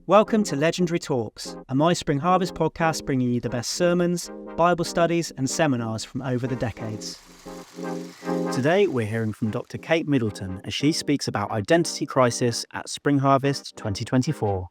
Welcome to Legendary Talks, a My Spring Harvest podcast bringing you the best sermons, Bible studies and seminars from over the decades. Today we're hearing from Dr. Kate Middleton as she speaks about identity crisis at Spring Harvest 2024.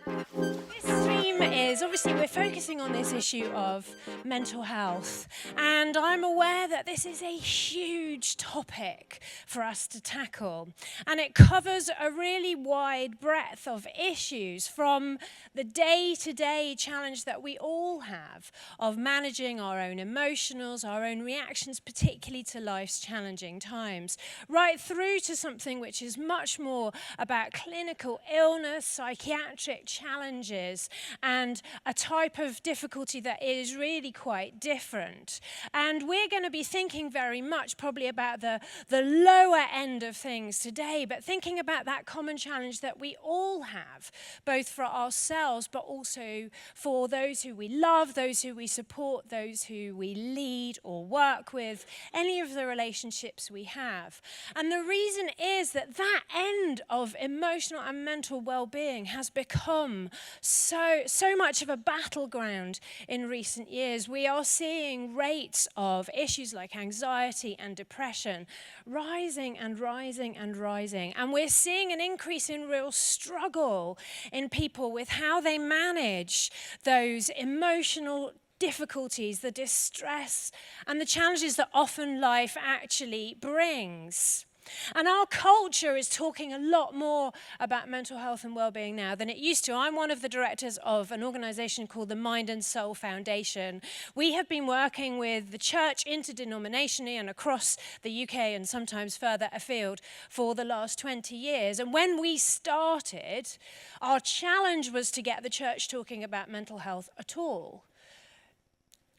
This theme is, obviously we're focusing on this issue of mental health, and I'm aware that this is a huge topic for us to tackle, and it covers a really wide breadth of issues, from the day-to-day challenge that we all have of managing our own emotionals, our own reactions, particularly to life's challenging times, right through to something which is much more about clinical illness, psychiatric challenges, and a type of difficulty that is really quite different. And we're going to be thinking very much probably about the lower end of things today, but thinking about that common challenge that we all have, both for ourselves, but also for those who we love, those who we support, those who we lead or work with, any of the relationships we have. And the reason is that that end of emotional and mental well-being has become so much of a battleground in recent years. We are seeing rates of issues like anxiety and depression rising and rising and rising. And we're seeing an increase in real struggle in people with how they manage those emotional difficulties, the distress, and the challenges that often life actually brings. And our culture is talking a lot more about mental health and well-being now than it used to. I'm one of the directors of an organisation called the Mind and Soul Foundation. We have been working with the church interdenominationally and across the UK and sometimes further afield for the last 20 years. And when we started, our challenge was to get the church talking about mental health at all.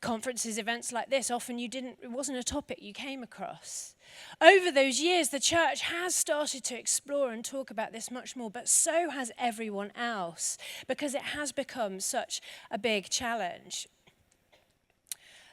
Conferences, events like this, often it wasn't a topic you came across. Over those years, the church has started to explore and talk about this much more, but so has everyone else, because it has become such a big challenge.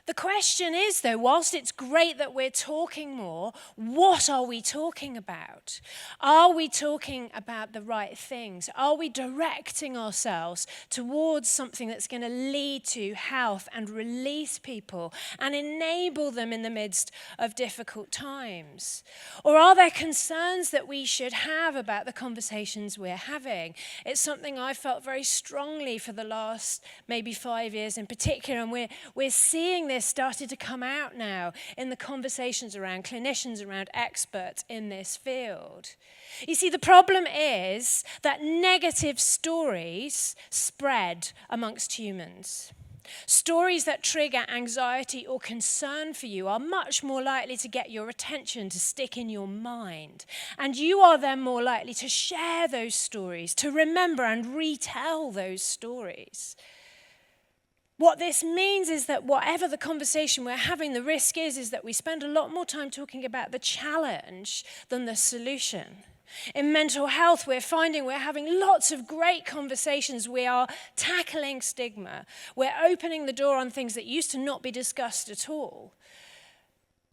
The question is, though, whilst it's great that we're talking more, what are we talking about? Are we talking about the right things? Are we directing ourselves towards something that's going to lead to health and release people and enable them in the midst of difficult times? Or are there concerns that we should have about the conversations we're having? It's something I felt very strongly for the last maybe 5 years in particular, and we're seeing this started to come out now in the conversations around clinicians, around experts in this field. You see, the problem is that negative stories spread amongst humans. Stories that trigger anxiety or concern for you are much more likely to get your attention, to stick in your mind. And you are then more likely to share those stories, to remember and retell those stories. What this means is that whatever the conversation we're having, the risk is that we spend a lot more time talking about the challenge than the solution. In mental health, we're finding we're having lots of great conversations. We are tackling stigma. We're opening the door on things that used to not be discussed at all.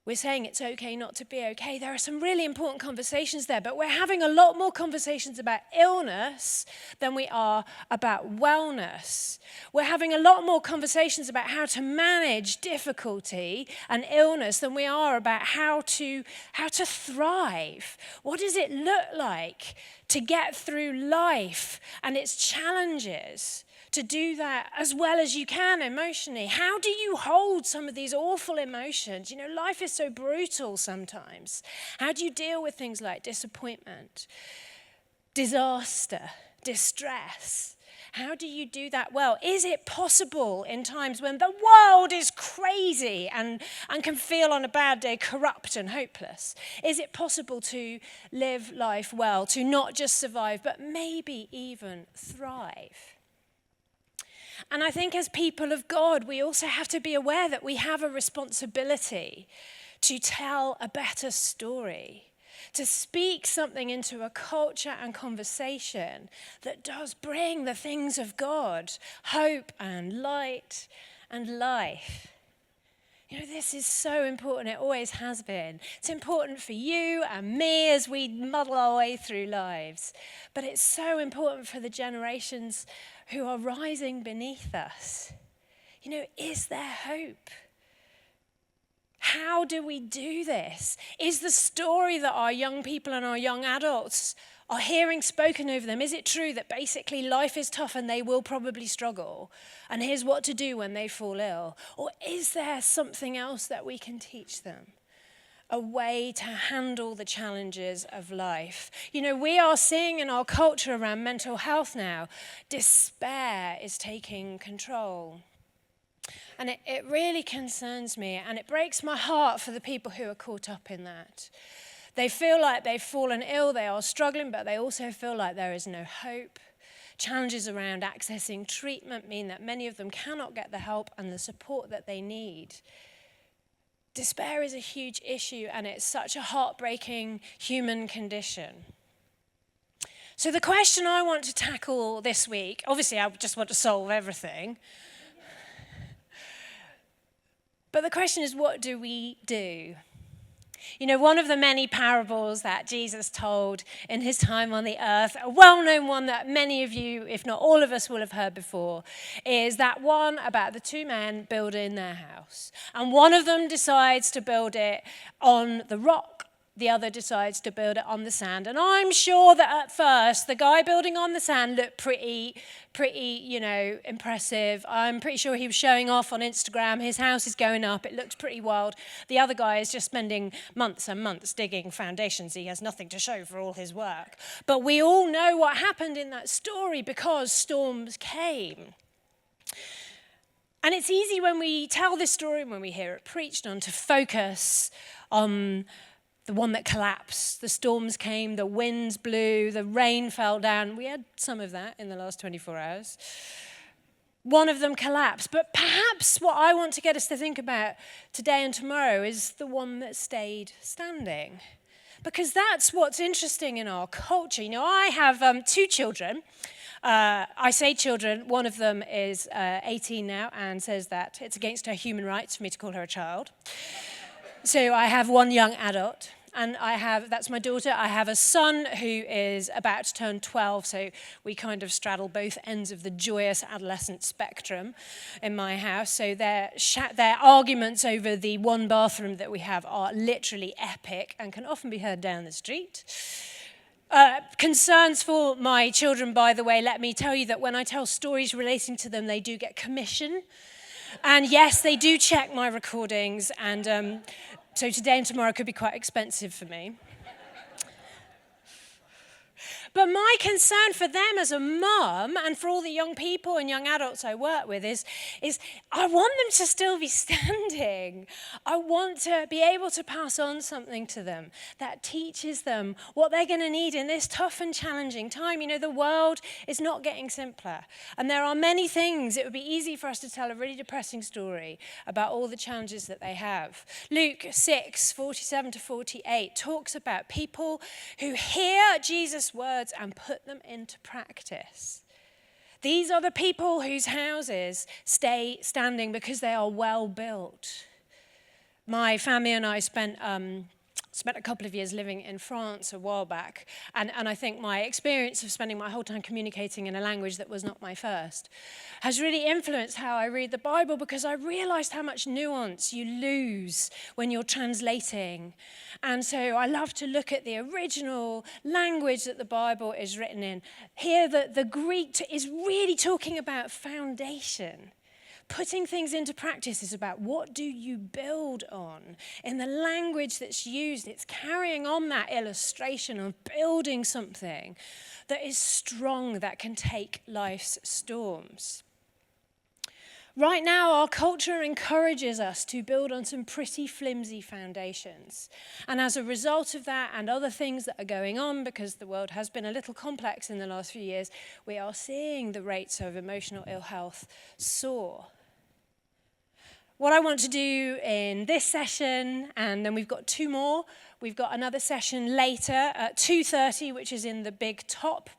We're saying it's okay not to be okay. There are some really important conversations there, but we're having a lot more conversations about illness than we are about wellness. We're having a lot more conversations about how to manage difficulty and illness than we are about how to thrive. What does it look like to get through life and its challenges? To do that as well as you can emotionally. How do you hold some of these awful emotions? You know, life is so brutal sometimes. How do you deal with things like disappointment, disaster, distress? How do you do that well? Is it possible in times when the world is crazy and can feel on a bad day corrupt and hopeless? Is it possible to live life well, to not just survive, but maybe even thrive? And I think as people of God, we also have to be aware that we have a responsibility to tell a better story, to speak something into a culture and conversation that does bring the things of God, hope and light and life. This is so important. It always has been. It's important for you and me as we muddle our way through lives. But it's so important for the generations who are rising beneath us. Is there hope? How do we do this? Is the story that our young people and our young adults are hearing spoken over them, is it true that basically life is tough and they will probably struggle? And here's what to do when they fall ill? Or is there something else that we can teach them? A way to handle the challenges of life. We are seeing in our culture around mental health now, despair is taking control. And it really concerns me, and it breaks my heart for the people who are caught up in that. They feel like they've fallen ill, they are struggling, but they also feel like there is no hope. Challenges around accessing treatment mean that many of them cannot get the help and the support that they need. Despair is a huge issue, and it's such a heartbreaking human condition. So the question I want to tackle this week, obviously I just want to solve everything, but the question is, what do we do? One of the many parables that Jesus told in his time on the earth, a well-known one that many of you, if not all of us, will have heard before, is that one about the two men building their house. And one of them decides to build it on the rock. The other decides to build it on the sand. And I'm sure that at first, the guy building on the sand looked pretty, impressive. I'm pretty sure he was showing off on Instagram. His house is going up. It looks pretty wild. The other guy is just spending months and months digging foundations. He has nothing to show for all his work. But we all know what happened in that story because storms came. And it's easy when we tell this story and when we hear it preached on to focus on the one that collapsed. The storms came, the winds blew, the rain fell down. We had some of that in the last 24 hours. One of them collapsed. But perhaps what I want to get us to think about today and tomorrow is the one that stayed standing. Because that's what's interesting in our culture. I have two children. I say children. One of them is 18 now and says that it's against her human rights for me to call her a child. So I have one young adult. And that's my daughter. I have a son who is about to turn 12, so we kind of straddle both ends of the joyous adolescent spectrum in my house. So their arguments over the one bathroom that we have are literally epic and can often be heard down the street. Concerns for my children, by the way, let me tell you that when I tell stories relating to them, they do get commission. And yes, they do check my recordings, and so today and tomorrow could be quite expensive for me. But my concern for them as a mum and for all the young people and young adults I work with is I want them to still be standing. I want to be able to pass on something to them that teaches them what they're going to need in this tough and challenging time. The world is not getting simpler. And there are many things. It would be easy for us to tell a really depressing story about all the challenges that they have. Luke 6:47-48 talks about people who hear Jesus' words and put them into practice. These are the people whose houses stay standing because they are well built. My family and I spent a couple of years living in France a while back, and I think my experience of spending my whole time communicating in a language that was not my first has really influenced how I read the Bible, because I realized how much nuance you lose when you're translating. And so I love to look at the original language that the Bible is written in. Here, the Greek is really talking about foundation. Putting things into practice is about what do you build on. In the language that's used, it's carrying on that illustration of building something that is strong, that can take life's storms. Right now, our culture encourages us to build on some pretty flimsy foundations. And as a result of that and other things that are going on, because the world has been a little complex in the last few years, we are seeing the rates of emotional ill health soar. What I want to do in this session, and then we've got two more. We've got another session later at 2:30, which is in the big top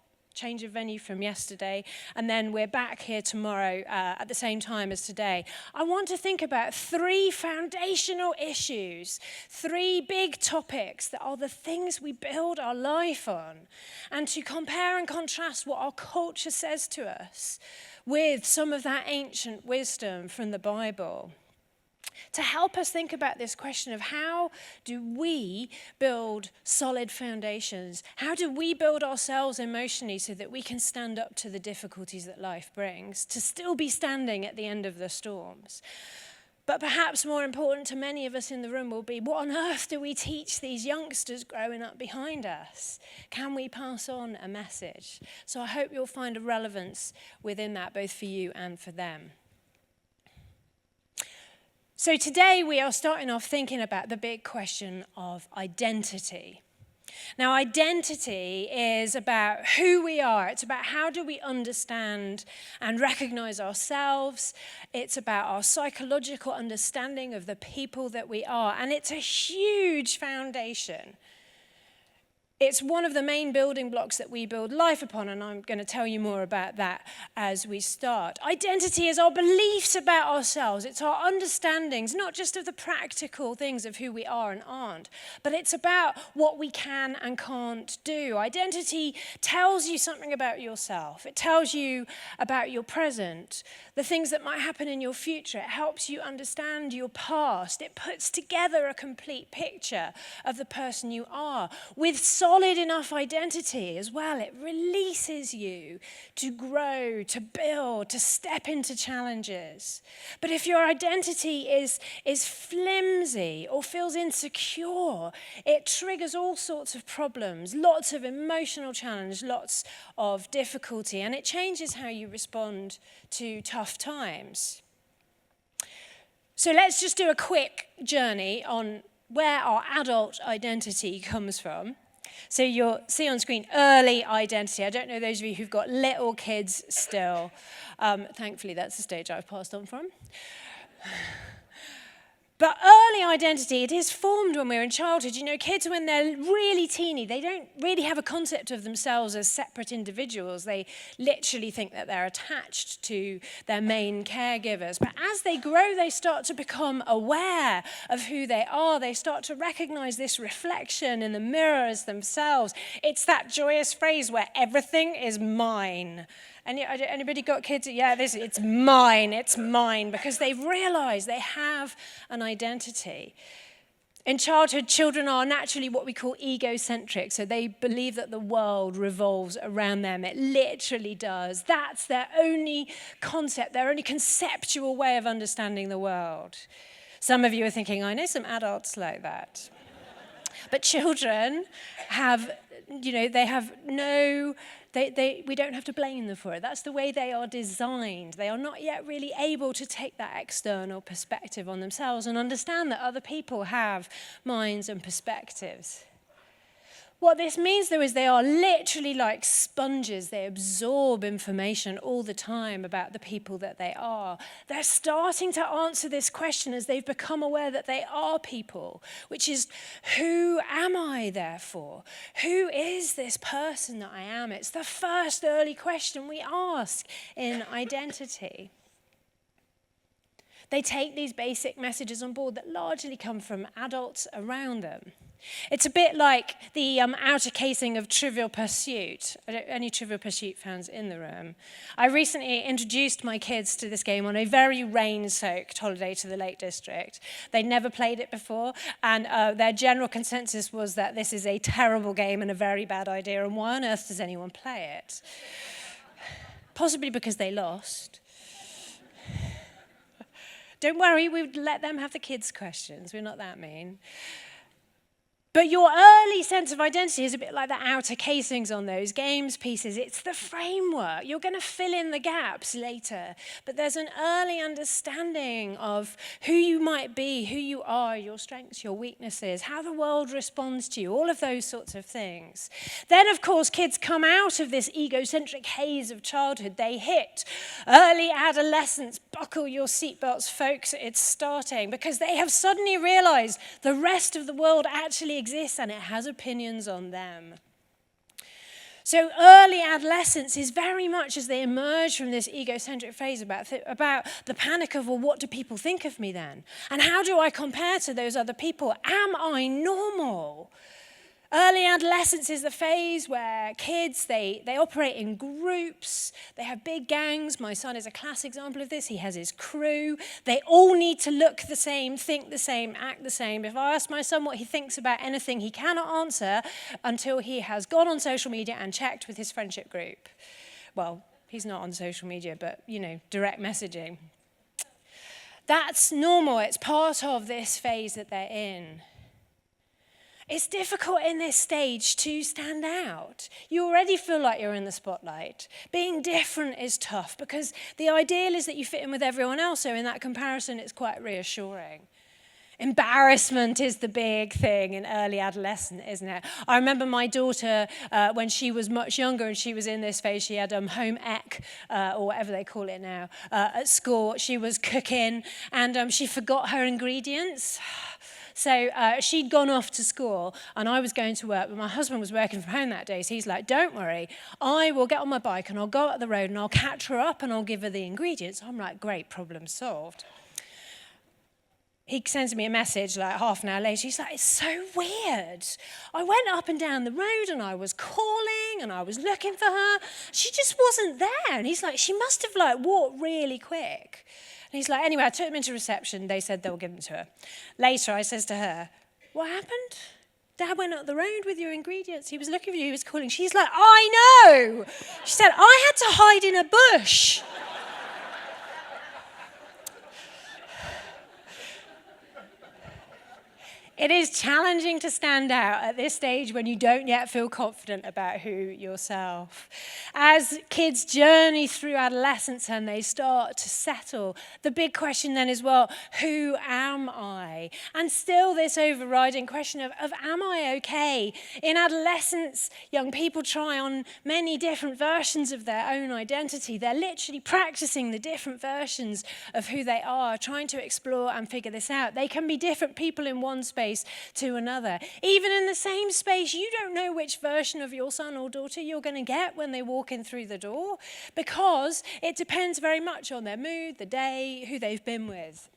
change of venue from yesterday, and then we're back here tomorrow at the same time as today. I want to think about 3 foundational issues, 3 big topics that are the things we build our life on, and to compare and contrast what our culture says to us with some of that ancient wisdom from the Bible, to help us think about this question of how do we build solid foundations? How do we build ourselves emotionally so that we can stand up to the difficulties that life brings, to still be standing at the end of the storms? But perhaps more important to many of us in the room will be, what on earth do we teach these youngsters growing up behind us? Can we pass on a message? So I hope you'll find a relevance within that, both for you and for them. So today we are starting off thinking about the big question of identity. Now, identity is about who we are. It's about how do we understand and recognize ourselves. It's about our psychological understanding of the people that we are. And it's a huge foundation. It's one of the main building blocks that we build life upon, and I'm going to tell you more about that as we start. Identity is our beliefs about ourselves. It's our understandings, not just of the practical things of who we are and aren't, but it's about what we can and can't do. Identity tells you something about yourself. It tells you about your present, the things that might happen in your future. It helps you understand your past. It puts together a complete picture of the person you are. With solid enough identity as well, it releases you to grow, to build, to step into challenges. But if your identity is flimsy or feels insecure, it triggers all sorts of problems, lots of emotional challenge, lots of difficulty, and it changes how you respond to tough times. So let's just do a quick journey on where our adult identity comes from. So you'll see on screen early identity. I don't know those of you who've got little kids still. Thankfully, that's the stage I've passed on from. But early identity, it is formed when we're in childhood. You know, kids, when they're really teeny, they don't really have a concept of themselves as separate individuals. They literally think that they're attached to their main caregivers. But as they grow, they start to become aware of who they are. They start to recognize this reflection in the mirror as themselves. It's that joyous phrase where everything is mine. Anybody got kids? Yeah, it's mine, because they've realized they have an identity. In childhood, children are naturally what we call egocentric, so they believe that the world revolves around them. It literally does. That's their only concept, their only conceptual way of understanding the world. Some of you are thinking, I know some adults like that. But children have, they have no... we don't have to blame them for it. That's the way they are designed. They are not yet really able to take that external perspective on themselves and understand that other people have minds and perspectives. What this means, though, is they are literally like sponges. They absorb information all the time about the people that they are. They're starting to answer this question as they've become aware that they are people, which is, who am I, therefore? Who is this person that I am? It's the first early question we ask in identity. They take these basic messages on board that largely come from adults around them. It's a bit like the outer casing of Trivial Pursuit. Any Trivial Pursuit fans in the room? I recently introduced my kids to this game on a very rain-soaked holiday to the Lake District. They'd never played it before, and their general consensus was that this is a terrible game and a very bad idea, and why on earth does anyone play it? Possibly because they lost. Don't worry, we would let them have the kids' questions. We're not that mean. But your early sense of identity is a bit like the outer casings on those games pieces. It's the framework. You're going to fill in the gaps later. But there's an early understanding of who you might be, who you are, your strengths, your weaknesses, how the world responds to you, all of those sorts of things. Then, of course, kids come out of this egocentric haze of childhood. They hit early adolescence. Buckle your seatbelts, folks. It's starting, because they have suddenly realized the rest of the world actually exists and it has opinions on them. So early adolescence is very much as they emerge from this egocentric phase about the panic of, well, what do people think of me then? And how do I compare to those other people? Am I normal? Early adolescence is the phase where kids, they operate in groups, they have big gangs. My son is a classic example of this. He has his crew. They all need to look the same, think the same, act the same. If I ask my son what he thinks about anything, he cannot answer until he has gone on social media and checked with his friendship group. Well, he's not on social media, but, direct messaging. That's normal. It's part of this phase that they're in. It's difficult in this stage to stand out. You already feel like you're in the spotlight. Being different is tough because the ideal is that you fit in with everyone else, so in that comparison, it's quite reassuring. Embarrassment is the big thing in early adolescence, isn't it? I remember my daughter, when she was much younger and she was in this phase, she had home ec, or whatever they call it now, at school. She was cooking and she forgot her ingredients. So she'd gone off to school and I was going to work, but my husband was working from home that day. So he's like, don't worry, I will get on my bike and I'll go up the road and I'll catch her up and I'll give her the ingredients. I'm like, great, problem solved. He sends me a message like half an hour later. He's like, it's so weird. I went up and down the road and I was calling and I was looking for her. She just wasn't there. And he's like, she must have walked really quick. And he's like, anyway, I took them into reception. They said they'll give them to her. Later, I says to her, what happened? Dad went up the road with your ingredients. He was looking for you. He was calling. She's like, I know. She said, I had to hide in a bush. It is challenging to stand out at this stage when you don't yet feel confident about who yourself. As kids journey through adolescence and they start to settle, the big question then is, well, who am I? And still this overriding question of am I okay? In adolescence, young people try on many different versions of their own identity. They're literally practicing the different versions of who they are, trying to explore and figure this out. They can be different people in one space to another. Even in the same space, you don't know which version of your son or daughter you're going to get when they walk in through the door, because it depends very much on their mood, the day, who they've been with.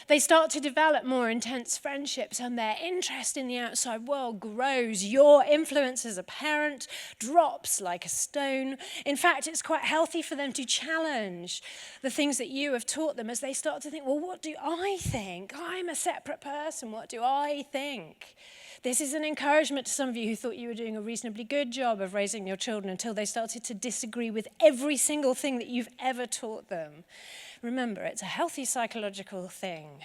They start to develop more intense friendships and their interest in the outside world grows. Your influence as a parent drops like a stone. In fact, it's quite healthy for them to challenge the things that you have taught them as they start to think, well, what do I think? I'm a separate person. What do I think? This is an encouragement to some of you who thought you were doing a reasonably good job of raising your children until they started to disagree with every single thing that you've ever taught them. Remember, it's a healthy psychological thing.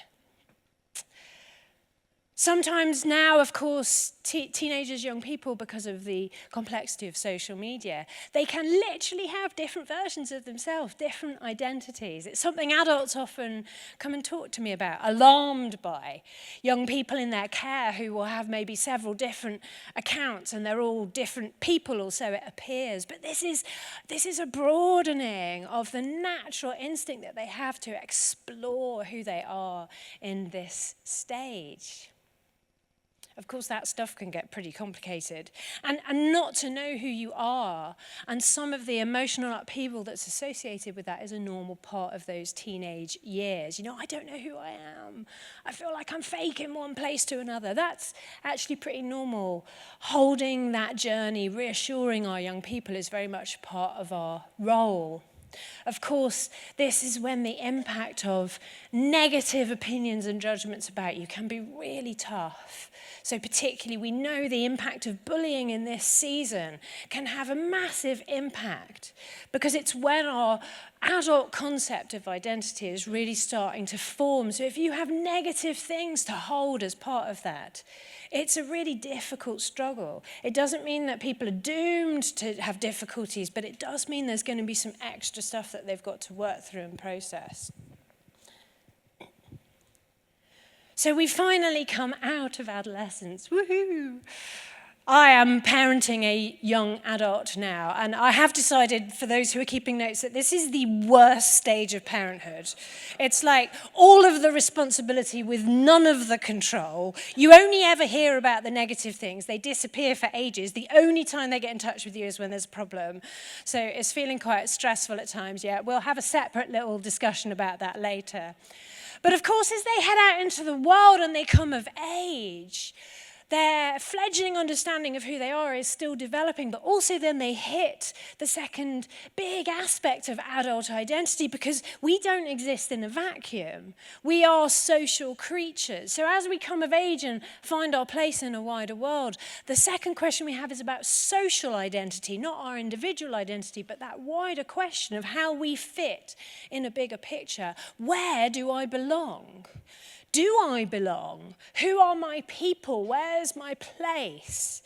Sometimes now, of course, teenagers, young people, because of the complexity of social media, they can literally have different versions of themselves, different identities. It's something adults often come and talk to me about, alarmed by. Young people in their care who will have maybe several different accounts and they're all different people, or so it appears. But this is a broadening of the natural instinct that they have to explore who they are in this stage. Of course, that stuff can get pretty complicated. And not to know who you are and some of the emotional upheaval that's associated with that is a normal part of those teenage years. I don't know who I am. I feel like I'm fake in one place to another. That's actually pretty normal. Holding that journey, reassuring our young people is very much part of our role. Of course, this is when the impact of negative opinions and judgments about you can be really tough. So particularly, we know the impact of bullying in this season can have a massive impact because it's when our adult concept of identity is really starting to form. So if you have negative things to hold as part of that, it's a really difficult struggle. It doesn't mean that people are doomed to have difficulties, but it does mean there's going to be some extra stuff that they've got to work through and process. So we finally come out of adolescence. Woohoo! I am parenting a young adult now, and I have decided, for those who are keeping notes, that this is the worst stage of parenthood. It's like all of the responsibility with none of the control. You only ever hear about the negative things. They disappear for ages. The only time they get in touch with you is when there's a problem. So it's feeling quite stressful at times, yeah. We'll have a separate little discussion about that later. But of course, as they head out into the world and they come of age, their fledgling understanding of who they are is still developing, but also then they hit the second big aspect of adult identity, because we don't exist in a vacuum. We are social creatures. So as we come of age and find our place in a wider world, the second question we have is about social identity, not our individual identity, but that wider question of how we fit in a bigger picture. Where do I belong? Do I belong? Who are my people? Where's my place?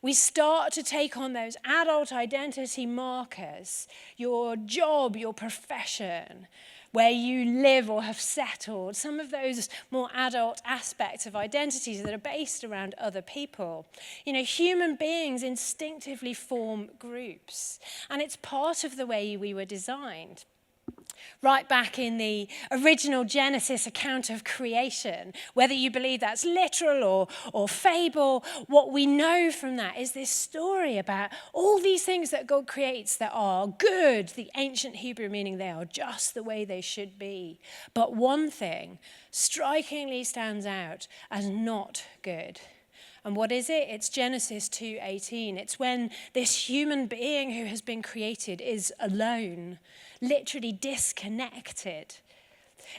We start to take on those adult identity markers, your job, your profession, where you live or have settled, some of those more adult aspects of identities that are based around other people. You know, human beings instinctively form groups, and it's part of the way we were designed. Right back in the original Genesis account of creation, whether you believe that's literal or fable, what we know from that is this story about all these things that God creates that are good, the ancient Hebrew meaning they are just the way they should be. But one thing strikingly stands out as not good. And what is it? It's Genesis 2:18. It's when this human being who has been created is alone, literally disconnected.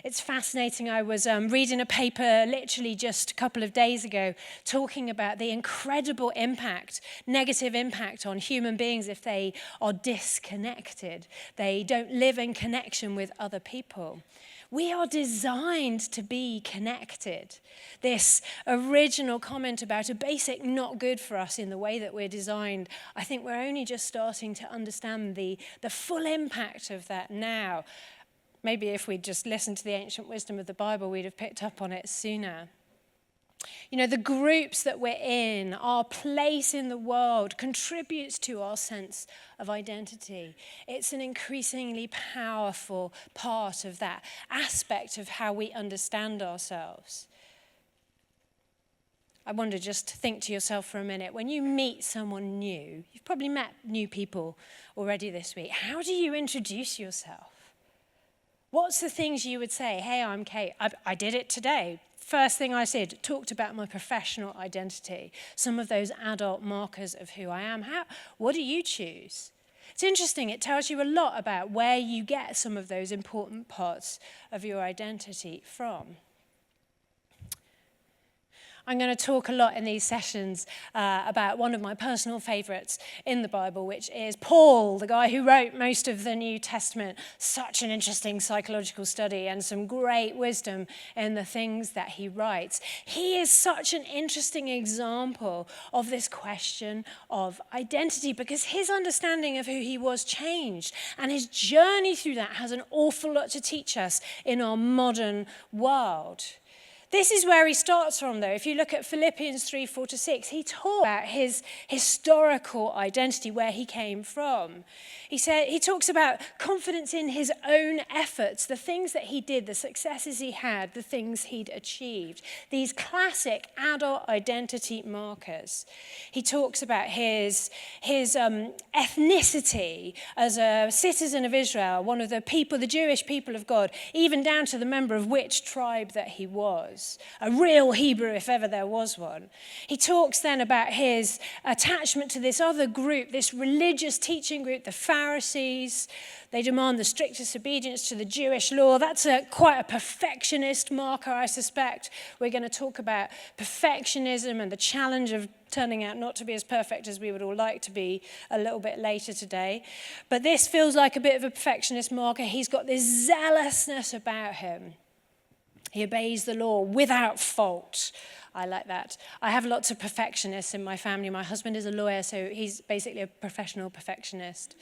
It's fascinating. I was reading a paper literally just a couple of days ago talking about the incredible impact, negative impact on human beings if they are disconnected. They don't live in connection with other people. We are designed to be connected. This original comment about a basic not good for us in the way that we're designed, I think we're only just starting to understand the full impact of that now. Maybe if we'd just listened to the ancient wisdom of the Bible, we'd have picked up on it sooner. You know, the groups that we're in, our place in the world contributes to our sense of identity. It's an increasingly powerful part of that aspect of how we understand ourselves. I wonder, just think to yourself for a minute, when you meet someone new, you've probably met new people already this week, how do you introduce yourself? What's the things you would say? Hey, I'm Kate. I did it today. First thing I said, talked about my professional identity, some of those adult markers of who I am. What do you choose? It's interesting. It tells you a lot about where you get some of those important parts of your identity from. I'm going to talk a lot in these sessions about one of my personal favorites in the Bible, which is Paul, the guy who wrote most of the New Testament. Such an interesting psychological study and some great wisdom in the things that he writes. He is such an interesting example of this question of identity, because his understanding of who he was changed, and his journey through that has an awful lot to teach us in our modern world. This is where he starts from, though. If you look at Philippians 3:4-6, he talks about his historical identity, where he came from. He talks about confidence in his own efforts, the things that he did, the successes he had, the things he'd achieved. These classic adult identity markers. He talks about his ethnicity as a citizen of Israel, one of the people, the Jewish people of God, even down to the member of which tribe that he was. A real Hebrew, if ever there was one. He talks then about his attachment to this other group, this religious teaching group, the Pharisees. They demand the strictest obedience to the Jewish law. That's quite a perfectionist marker, I suspect. We're going to talk about perfectionism and the challenge of turning out not to be as perfect as we would all like to be a little bit later today. But this feels like a bit of a perfectionist marker. He's got this zealousness about him. He obeys the law without fault. I like that. I have lots of perfectionists in my family. My husband is a lawyer, so he's basically a professional perfectionist.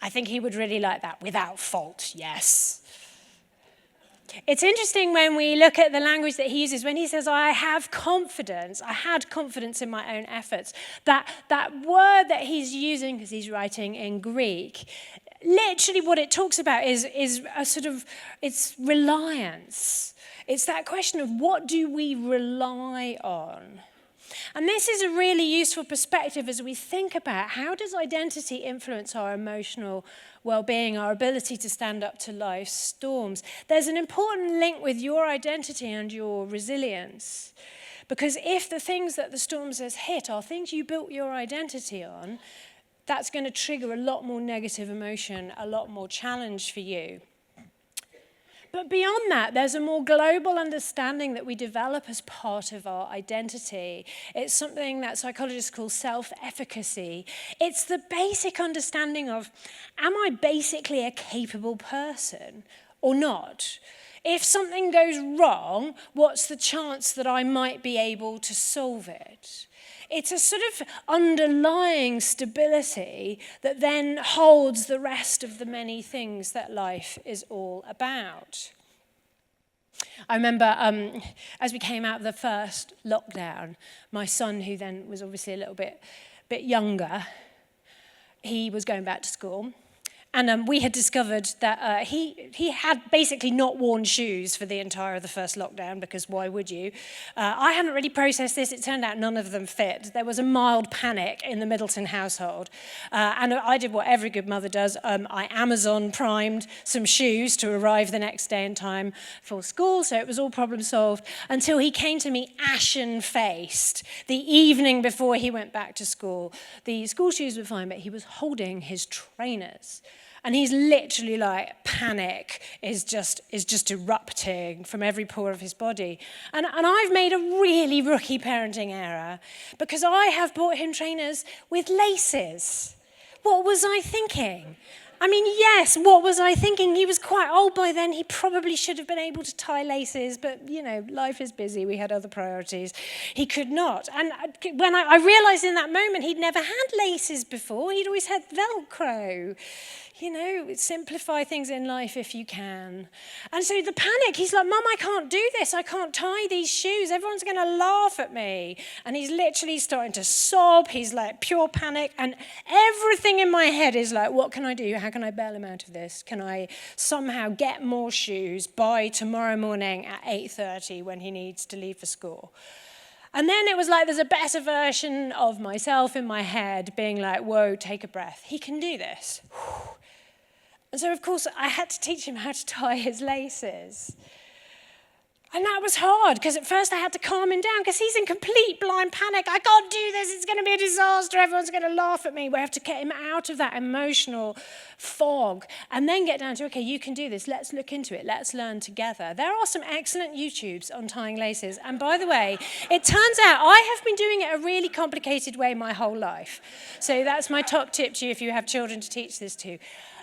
I think he would really like that. Without fault, yes. It's interesting when we look at the language that he uses, when he says, I have confidence, I had confidence in my own efforts. That word that he's using, because he's writing in Greek, literally what it talks about is a sort of, it's reliance. It's that question of what do we rely on? And this is a really useful perspective as we think about how does identity influence our emotional well-being, our ability to stand up to life's storms. There's an important link with your identity and your resilience. Because if the things that the storms has hit are things you built your identity on, that's going to trigger a lot more negative emotion, a lot more challenge for you. But beyond that, there's a more global understanding that we develop as part of our identity. It's something that psychologists call self-efficacy. It's the basic understanding of, am I basically a capable person or not? If something goes wrong, what's the chance that I might be able to solve it? It's a sort of underlying stability that then holds the rest of the many things that life is all about. I remember as we came out of the first lockdown, my son, who then was obviously a little bit younger, he was going back to school. And we had discovered that he had basically not worn shoes for the entire of the first lockdown, because why would you? I hadn't really processed this. It turned out none of them fit. There was a mild panic in the Middleton household. And I did what every good mother does. I Amazon primed some shoes to arrive the next day in time for school, so it was all problem solved, until he came to me ashen-faced the evening before he went back to school. The school shoes were fine, but he was holding his trainers. And he's literally like, panic is just erupting from every pore of his body. And I've made a really rookie parenting error, because I have bought him trainers with laces. What was I thinking? I mean, yes, what was I thinking? He was quite old by then. He probably should have been able to tie laces, but, you know, life is busy. We had other priorities. He could not. And when I realized in that moment he'd never had laces before. He'd always had Velcro. You know, simplify things in life if you can. And so the panic, he's like, Mum, I can't do this. I can't tie these shoes. Everyone's going to laugh at me. And he's literally starting to sob. He's like pure panic. And everything in my head is like, what can I do? How can I bail him out of this? Can I somehow get more shoes by tomorrow morning at 8:30 when he needs to leave for school? And then it was like there's a better version of myself in my head being like, whoa, take a breath. He can do this. And so, of course, I had to teach him how to tie his laces. And that was hard, because at first I had to calm him down, because he's in complete blind panic. I can't do this. It's going to be a disaster. Everyone's going to laugh at me. We have to get him out of that emotional fog and then get down to, okay, you can do this. Let's look into it. Let's learn together. There are some excellent YouTubes on tying laces. And by the way, it turns out I have been doing it a really complicated way my whole life. So that's my top tip to you if you have children to teach this to.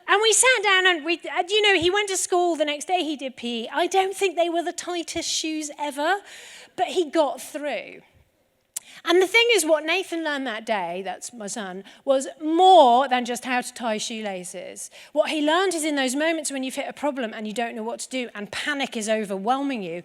And we sat down and he went to school the next day, he did PE. I don't think they were the tightest shoes ever, but he got through. And the thing is, what Nathan learned that day, that's my son, was more than just how to tie shoelaces. What he learned is in those moments when you've hit a problem and you don't know what to do and panic is overwhelming you,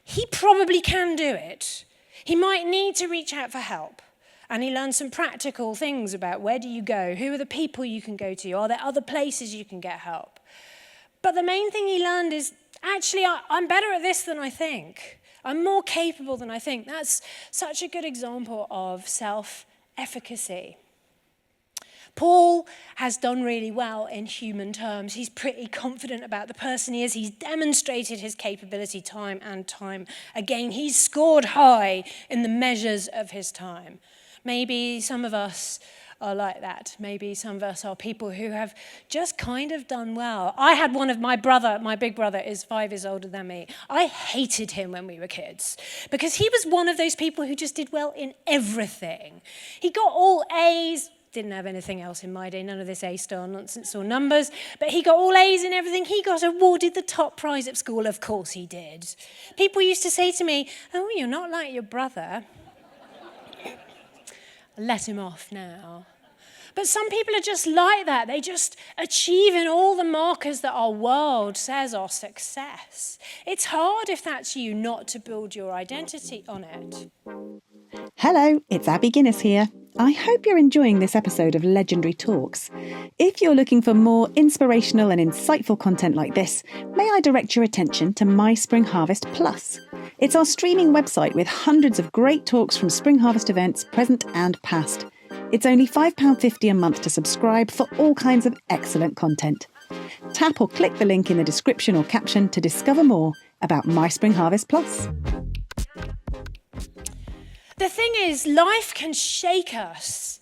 he probably can do it. He might need to reach out for help. And he learned some practical things about where do you go, who are the people you can go to, are there other places you can get help? But the main thing he learned is, actually, I'm better at this than I think. I'm more capable than I think. That's such a good example of self-efficacy. Paul has done really well in human terms. He's pretty confident about the person he is. He's demonstrated his capability time and time again. He's scored high in the measures of his time. Maybe some of us are like that. Maybe some of us are people who have just kind of done well. I had one of my big brother is 5 years older than me. I hated him when we were kids because he was one of those people who just did well in everything. He got all A's, didn't have anything else in my day, none of this A-star nonsense or numbers, but he got all A's in everything. He got awarded the top prize at school. Of course he did. People used to say to me, oh, you're not like your brother. Let him off now. But some people are just like that. They just achieve in all the markers that our world says are success. It's hard, if that's you, not to build your identity on it. Hello, it's Abby Guinness here. I hope you're enjoying this episode of Legendary Talks. If you're looking for more inspirational and insightful content like this, may I direct your attention to My Spring Harvest Plus. It's our streaming website with hundreds of great talks from Spring Harvest events, present and past. It's only £5.50 a month to subscribe for all kinds of excellent content. Tap or click the link in the description or caption to discover more about My Spring Harvest Plus. The thing is, life can shake us.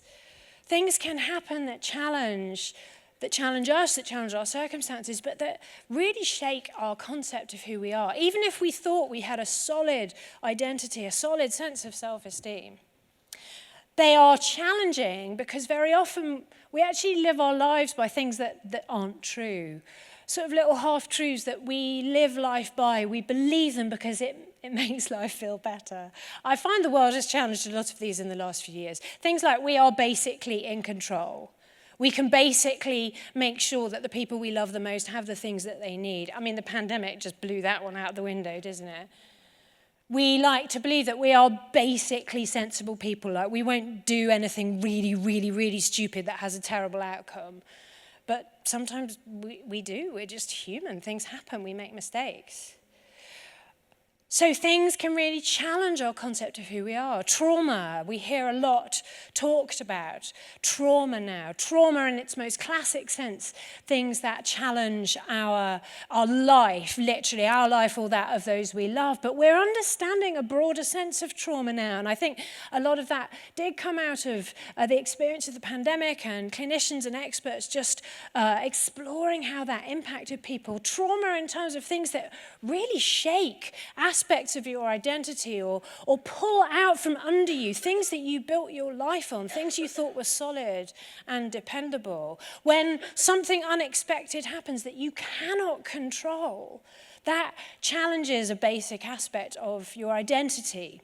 Things can happen that challenge us, that challenge our circumstances, but that really shake our concept of who we are. Even if we thought we had a solid identity, a solid sense of self-esteem. They are challenging because very often we actually live our lives by things that aren't true. Sort of little half-truths that we live life by. We believe them because it makes life feel better. I find the world has challenged a lot of these in the last few years. Things like we are basically in control. We can basically make sure that the people we love the most have the things that they need. I mean, the pandemic just blew that one out the window, doesn't it? We like to believe that we are basically sensible people. Like we won't do anything really, really, really stupid that has a terrible outcome. But sometimes we do. We're just human. Things happen. We make mistakes. So things can really challenge our concept of who we are. Trauma, we hear a lot talked about. Trauma now. Trauma in its most classic sense. Things that challenge our life, literally our life or that of those we love. But we're understanding a broader sense of trauma now. And I think a lot of that did come out of the experience of the pandemic and clinicians and experts just exploring how that impacted people. Trauma in terms of things that really shake aspects of your identity or pull out from under you, things that you built your life on, things you thought were solid and dependable. When something unexpected happens that you cannot control, that challenges a basic aspect of your identity.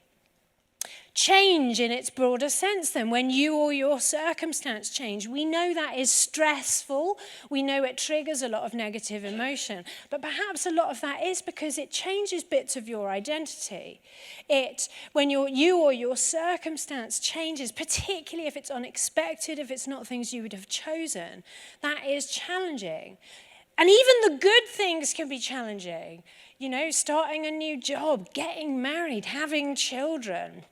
Change in its broader sense then, when you or your circumstance change, we know that is stressful. We know it triggers a lot of negative emotion. But perhaps a lot of that is because it changes bits of your identity. When you or your circumstance changes, particularly if it's unexpected, if it's not things you would have chosen, that is challenging. And even the good things can be challenging. You know, starting a new job, getting married, having children.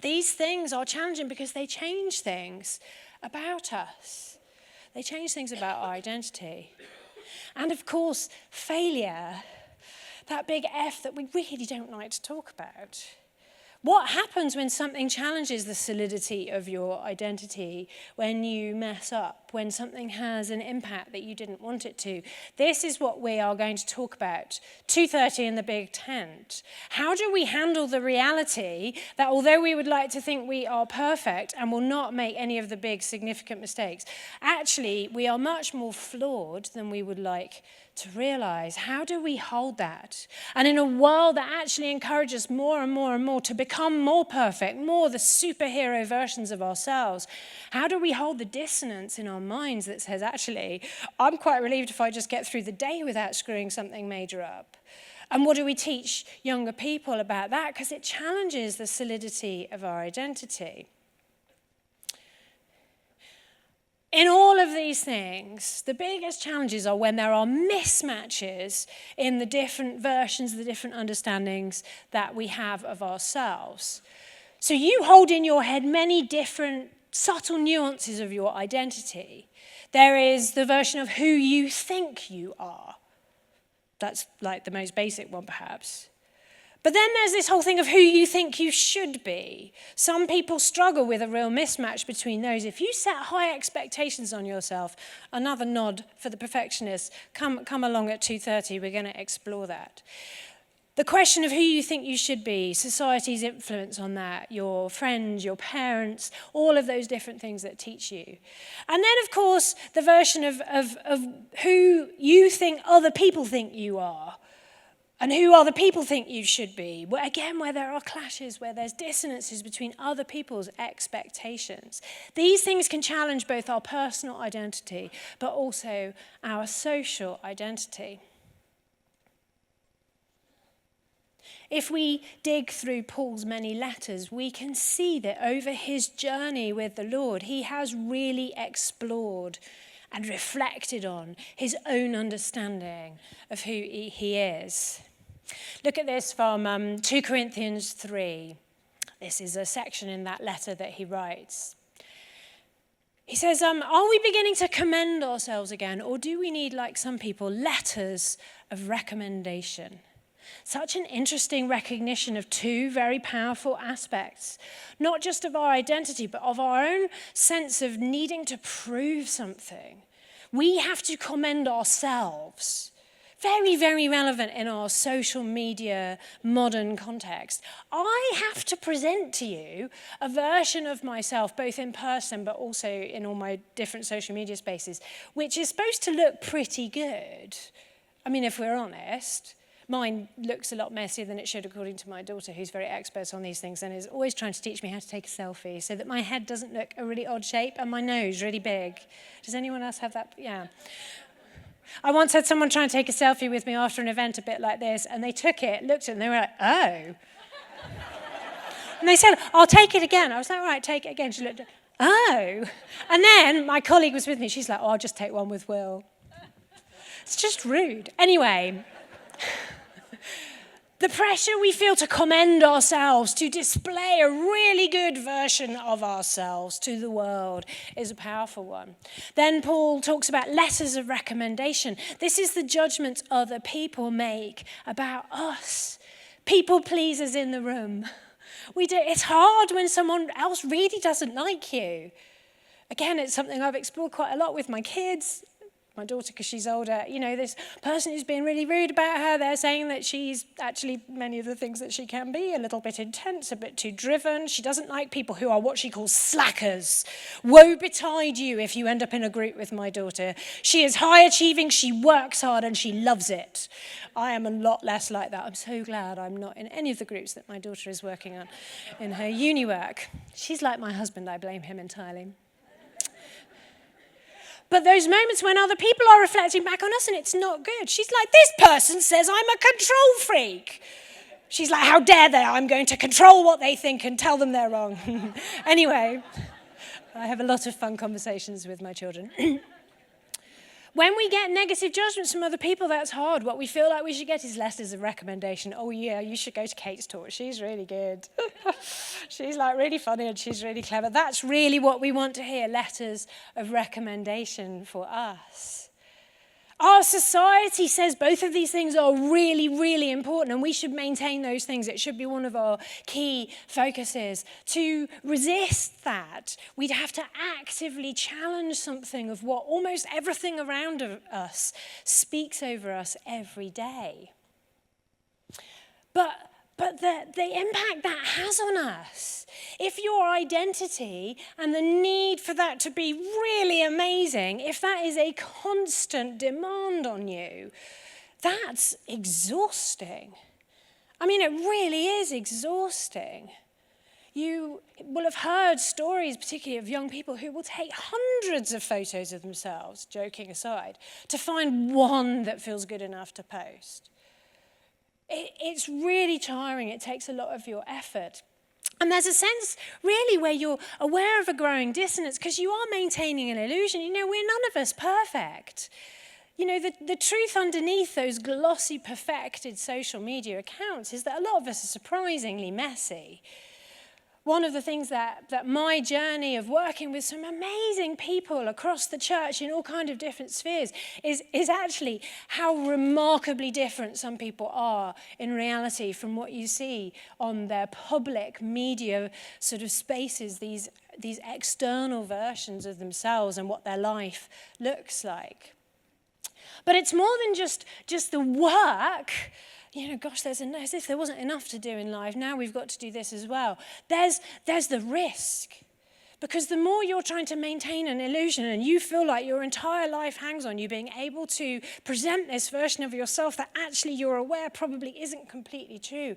These things are challenging because they change things about us. They change things about our identity. And of course, failure, that big F that we really don't like to talk about. What happens when something challenges the solidity of your identity, when you mess up, when something has an impact that you didn't want it to? This is what we are going to talk about. 2:30 in the big tent. How do we handle the reality that although we would like to think we are perfect and will not make any of the big significant mistakes, actually we are much more flawed than we would like to realize? How do we hold that? And in a world that actually encourages more and more and more to become more perfect, more the superhero versions of ourselves, how do we hold the dissonance in our minds that says, actually, I'm quite relieved if I just get through the day without screwing something major up? And what do we teach younger people about that? Because it challenges the solidity of our identity. In all of these things, the biggest challenges are when there are mismatches in the different versions, the different understandings that we have of ourselves. So you hold in your head many different subtle nuances of your identity. There is the version of who you think you are. That's like the most basic one, perhaps. But then there's this whole thing of who you think you should be. Some people struggle with a real mismatch between those. If you set high expectations on yourself, another nod for the perfectionists, come along at 2:30, we're going to explore that. The question of who you think you should be, society's influence on that, your friends, your parents, all of those different things that teach you. And then, of course, the version of who you think other people think you are. And who other people think you should be. Where there are clashes, where there's dissonances between other people's expectations. These things can challenge both our personal identity, but also our social identity. If we dig through Paul's many letters, we can see that over his journey with the Lord, he has really explored and reflected on his own understanding of who he is. Look at this from 2 Corinthians 3. This is a section in that letter that he writes. He says, are we beginning to commend ourselves again, or do we need, like some people, letters of recommendation? Such an interesting recognition of two very powerful aspects, not just of our identity, but of our own sense of needing to prove something. We have to commend ourselves. Very, very relevant in our social media modern context. I have to present to you a version of myself, both in person but also in all my different social media spaces, which is supposed to look pretty good. I mean, if we're honest. Mine looks a lot messier than it should, according to my daughter, who's very expert on these things and is always trying to teach me how to take a selfie so that my head doesn't look a really odd shape and my nose really big. Does anyone else have that? Yeah. I once had someone try and take a selfie with me after an event a bit like this, and they took it, looked at it, and they were like, oh. And they said, I'll take it again. I was like, all right, take it again. She looked, oh. And then my colleague was with me. She's like, oh, I'll just take one with Will. It's just rude. Anyway. The pressure we feel to commend ourselves, to display a really good version of ourselves to the world is a powerful one. Then Paul talks about letters of recommendation. This is the judgment other people make about us. People pleasers in the room. It's hard when someone else really doesn't like you. Again, it's something I've explored quite a lot with my kids. My daughter, because she's older, this person who's being really rude about her, they're saying that she's actually many of the things that she can be, a little bit intense, a bit too driven. She doesn't like people who are what she calls slackers. Woe betide you if you end up in a group with my daughter. She is high achieving, she works hard, and she loves it. I am a lot less like that. I'm so glad I'm not in any of the groups that my daughter is working on in her uni work. She's like my husband, I blame him entirely. But those moments when other people are reflecting back on us and it's not good. She's like, this person says I'm a control freak. She's like, how dare they? I'm going to control what they think and tell them they're wrong. Anyway, I have a lot of fun conversations with my children. When we get negative judgments from other people, that's hard. What we feel like we should get is letters of recommendation. Oh yeah, you should go to Kate's talk. She's really good. She's like really funny and she's really clever. That's really what we want to hear, letters of recommendation for us. Our society says both of these things are really, really important and we should maintain those things. It should be one of our key focuses. To resist that, we'd have to actively challenge something of what almost everything around us speaks over us every day. But the impact that has on us, if your identity and the need for that to be really amazing, if that is a constant demand on you, that's exhausting. I mean, it really is exhausting. You will have heard stories, particularly of young people who will take hundreds of photos of themselves, joking aside, to find one that feels good enough to post. It's really tiring. It takes a lot of your effort. And there's a sense, really, where you're aware of a growing dissonance because you are maintaining an illusion. We're none of us perfect. The truth underneath those glossy, perfected social media accounts is that a lot of us are surprisingly messy. One of the things that my journey of working with some amazing people across the church in all kinds of different spheres is actually how remarkably different some people are in reality from what you see on their public media sort of spaces, these external versions of themselves and what their life looks like. But it's more than just the work. Gosh, as if there wasn't enough to do in life. Now we've got to do this as well. There's the risk. Because the more you're trying to maintain an illusion and you feel like your entire life hangs on you being able to present this version of yourself that actually you're aware probably isn't completely true,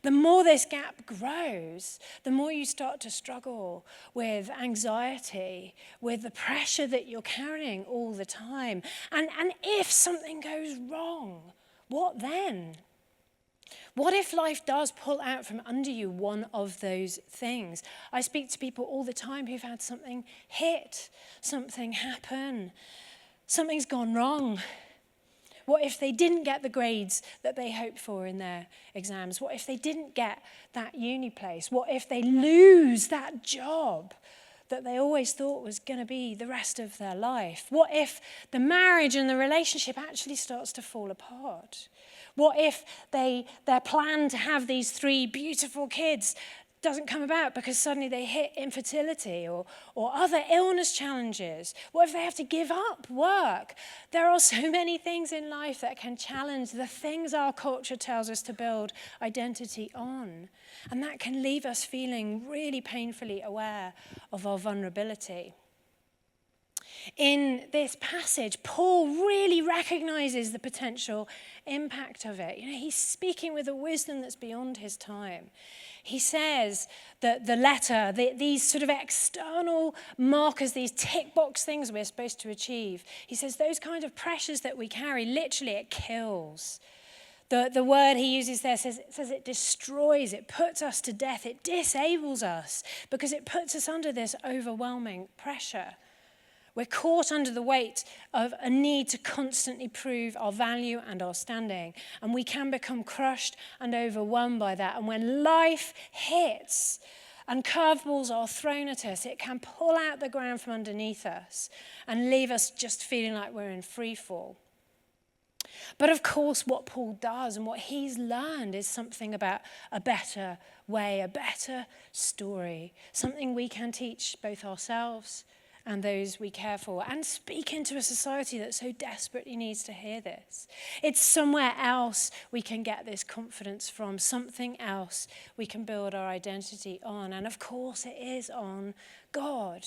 the more this gap grows, the more you start to struggle with anxiety, with the pressure that you're carrying all the time. And if something goes wrong, what then? What if life does pull out from under you one of those things? I speak to people all the time who've had something hit, something happen, something's gone wrong. What if they didn't get the grades that they hoped for in their exams? What if they didn't get that uni place? What if they lose that job that they always thought was going to be the rest of their life? What if the marriage and the relationship actually starts to fall apart? What if their plan to have these 3 beautiful kids doesn't come about because suddenly they hit infertility or other illness challenges? What if they have to give up work? There are so many things in life that can challenge the things our culture tells us to build identity on. And that can leave us feeling really painfully aware of our vulnerability. In this passage, Paul really recognizes the potential impact of it. He's speaking with a wisdom that's beyond his time. He says that the letter, these sort of external markers, these tick box things we're supposed to achieve, he says those kind of pressures that we carry, literally it kills. The word he uses there says it destroys, it puts us to death, it disables us because it puts us under this overwhelming pressure. We're caught under the weight of a need to constantly prove our value and our standing. And we can become crushed and overwhelmed by that. And when life hits and curveballs are thrown at us, it can pull out the ground from underneath us and leave us just feeling like we're in free fall. But of course, what Paul does and what he's learned is something about a better way, a better story, something we can teach both ourselves and those we care for, and speak into a society that so desperately needs to hear this. It's somewhere else we can get this confidence from, something else we can build our identity on. And of course it is on God.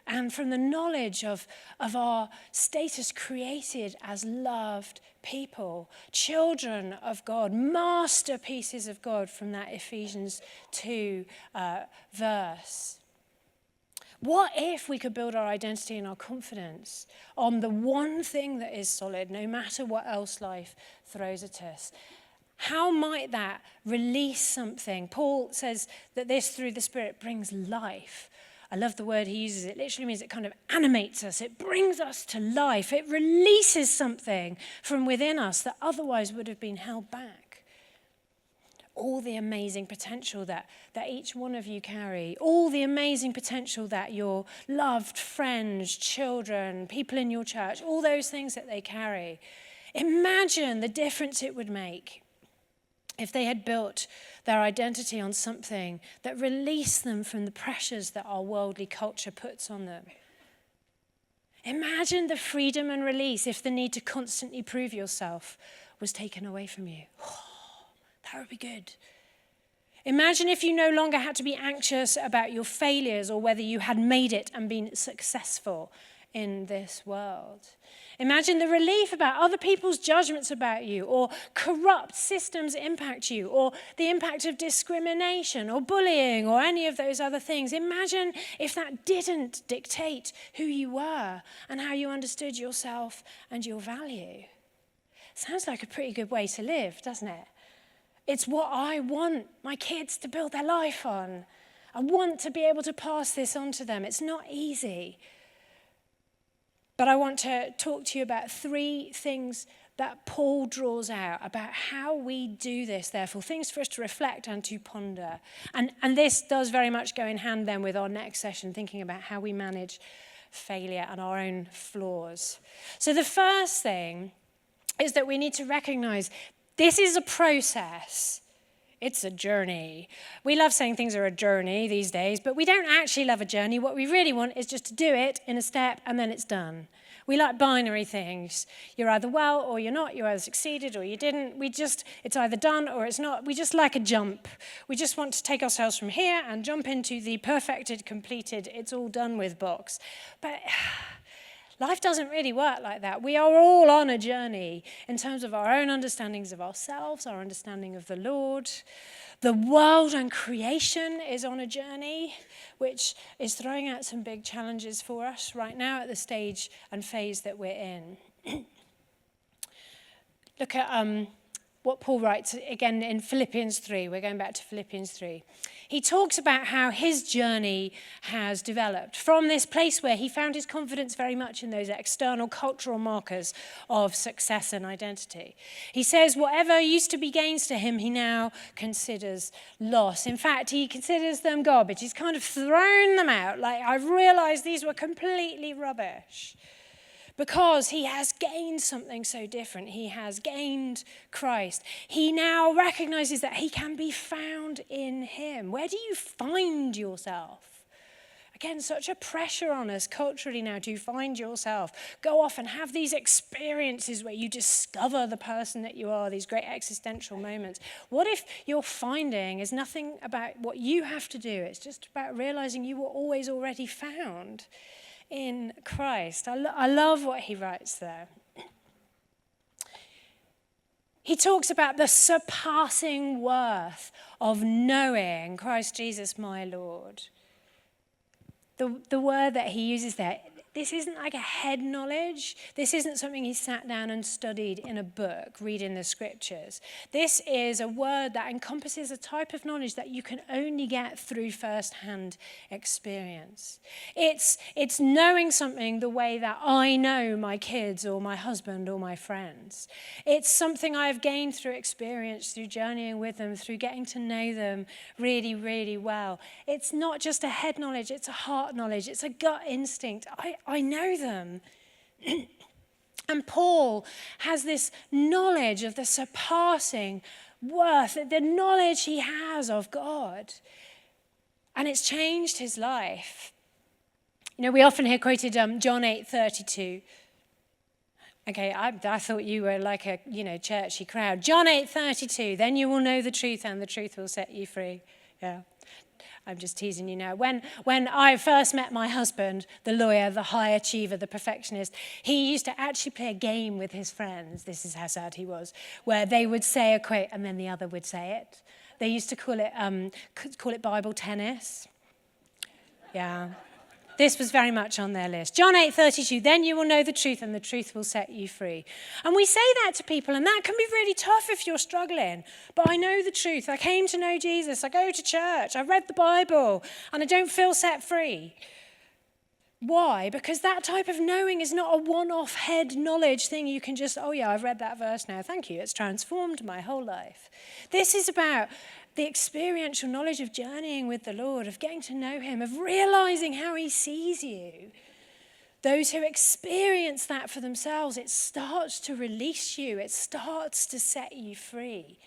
And from the knowledge of our status created as loved people, children of God, masterpieces of God from that Ephesians 2 verse. What if we could build our identity and our confidence on the one thing that is solid, no matter what else life throws at us? How might that release something? Paul says that this, through the Spirit, brings life. I love the word he uses. It literally means it kind of animates us. It brings us to life. It releases something from within us that otherwise would have been held back. All the amazing potential that each one of you carry, all the amazing potential that your loved friends, children, people in your church, all those things that they carry. Imagine the difference it would make if they had built their identity on something that released them from the pressures that our worldly culture puts on them. Imagine the freedom and release if the need to constantly prove yourself was taken away from you. That would be good. Imagine if you no longer had to be anxious about your failures or whether you had made it and been successful in this world. Imagine the relief about other people's judgments about you, or corrupt systems impact you, or the impact of discrimination or bullying or any of those other things. Imagine if that didn't dictate who you were and how you understood yourself and your value. Sounds like a pretty good way to live, doesn't it? It's what I want my kids to build their life on. I want to be able to pass this on to them. It's not easy. But I want to talk to you about 3 things that Paul draws out about how we do this, therefore, things for us to reflect and to ponder. And this does very much go in hand then with our next session, thinking about how we manage failure and our own flaws. So the first thing is that we need to recognize this is a process. It's a journey. We love saying things are a journey these days, but we don't actually love a journey. What we really want is just to do it in a step and then it's done. We like binary things. You're either well or you're not. You either succeeded or you didn't. It's either done or it's not. We just like a jump. We just want to take ourselves from here and jump into the perfected, completed, it's all done with box. But life doesn't really work like that. We are all on a journey in terms of our own understandings of ourselves, our understanding of the Lord. The world and creation is on a journey, which is throwing out some big challenges for us right now at the stage and phase that we're in. Look at what Paul writes again in Philippians 3. We're going back to Philippians 3. He talks about how his journey has developed from this place where he found his confidence very much in those external cultural markers of success and identity. He says whatever used to be gains to him, he now considers loss. In fact, he considers them garbage. He's kind of thrown them out. Like, I've realized these were completely rubbish. Because he has gained something so different. He has gained Christ. He now recognizes that he can be found in him. Where do you find yourself? Again, such a pressure on us culturally now to find yourself. Go off and have these experiences where you discover the person that you are, these great existential moments. What if your finding is nothing about what you have to do? It's just about realizing you were always already found in Christ. I love what he writes there. He talks about the surpassing worth of knowing Christ Jesus my Lord. The word that he uses there, this isn't like a head knowledge. This isn't something he sat down and studied in a book, reading the scriptures. This is a word that encompasses a type of knowledge that you can only get through first-hand experience. It's knowing something the way that I know my kids or my husband or my friends. It's something I've gained through experience, through journeying with them, through getting to know them really, really well. It's not just a head knowledge, it's a heart knowledge, it's a gut instinct. I know them. And Paul has this knowledge of the surpassing worth, the knowledge he has of God. And it's changed his life. You know, we often hear quoted John 8:32. Okay, I thought you were like a, churchy crowd. John 8:32, then you will know the truth and the truth will set you free. Yeah. I'm just teasing you now. When I first met my husband, the lawyer, the high achiever, the perfectionist, he used to actually play a game with his friends. This is how sad he was, where they would say a quote and then the other would say it. They used to call it Bible tennis. Yeah. This was very much on their list. John 8:32, then you will know the truth and the truth will set you free. And we say that to people and that can be really tough if you're struggling. But I know the truth. I came to know Jesus. I go to church. I read the Bible and I don't feel set free. Why? Because that type of knowing is not a one-off head knowledge thing you can just, oh yeah, I've read that verse now. Thank you. It's transformed my whole life. This is about the experiential knowledge of journeying with the Lord, of getting to know him, of realizing how he sees you. Those who experience that for themselves, it starts to release you. It starts to set you free.